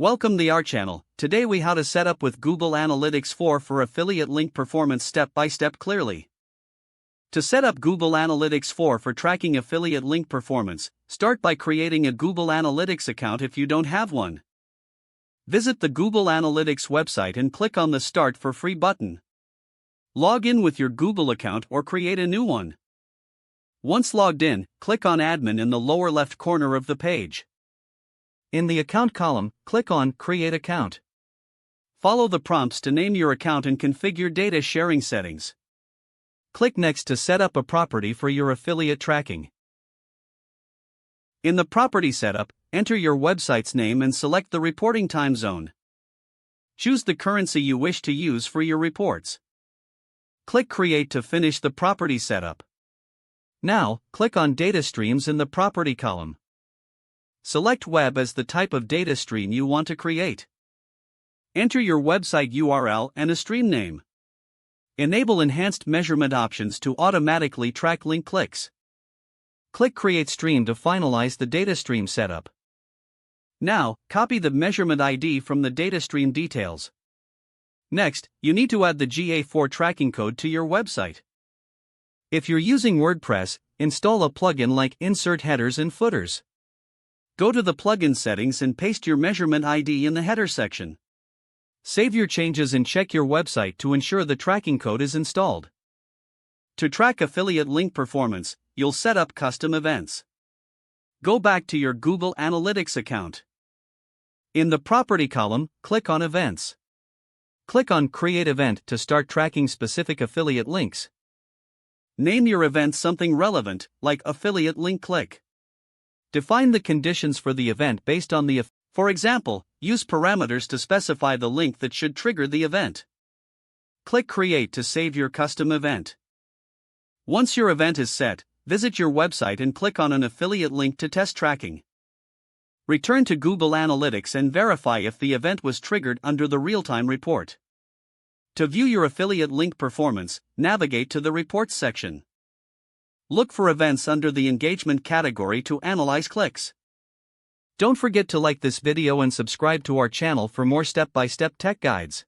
Welcome to our channel. Today we how to set up with Google Analytics 4 for affiliate link performance step by step clearly. To set up Google Analytics 4 for tracking affiliate link performance, start by creating a Google Analytics account if you don't have one. Visit the Google Analytics website and click on the Start for Free button. Log in with your Google account or create a new one. Once logged in, click on Admin in the lower left corner of the page. In the Account column, click on Create Account. Follow the prompts to name your account and configure data sharing settings. Click Next to set up a property for your affiliate tracking. In the property setup, enter your website's name and select the reporting time zone. Choose the currency you wish to use for your reports. Click Create to finish the property setup. Now, click on Data Streams in the Property column. Select Web as the type of data stream you want to create. Enter your website URL and a stream name. Enable enhanced measurement options to automatically track link clicks. Click Create Stream to finalize the data stream setup. Now, copy the measurement ID from the data stream details. Next, you need to add the GA4 tracking code to your website. If you're using WordPress, install a plugin like Insert Headers and Footers. Go to the plugin settings and paste your measurement ID in the header section. Save your changes and check your website to ensure the tracking code is installed. To track affiliate link performance, you'll set up custom events. Go back to your Google Analytics account. In the Property column, click on Events. Click on Create Event to start tracking specific affiliate links. Name your event something relevant, like affiliate link click. Define the conditions for the event based on the for example, use parameters to specify the link that should trigger the event. Click Create to save your custom event. Once your event is set, visit your website and click on an affiliate link to test tracking. Return to Google Analytics and verify if the event was triggered under the real-time report. To view your affiliate link performance, navigate to the Reports section. Look for events under the Engagement category to analyze clicks. Don't forget to like this video and subscribe to our channel for more step-by-step tech guides.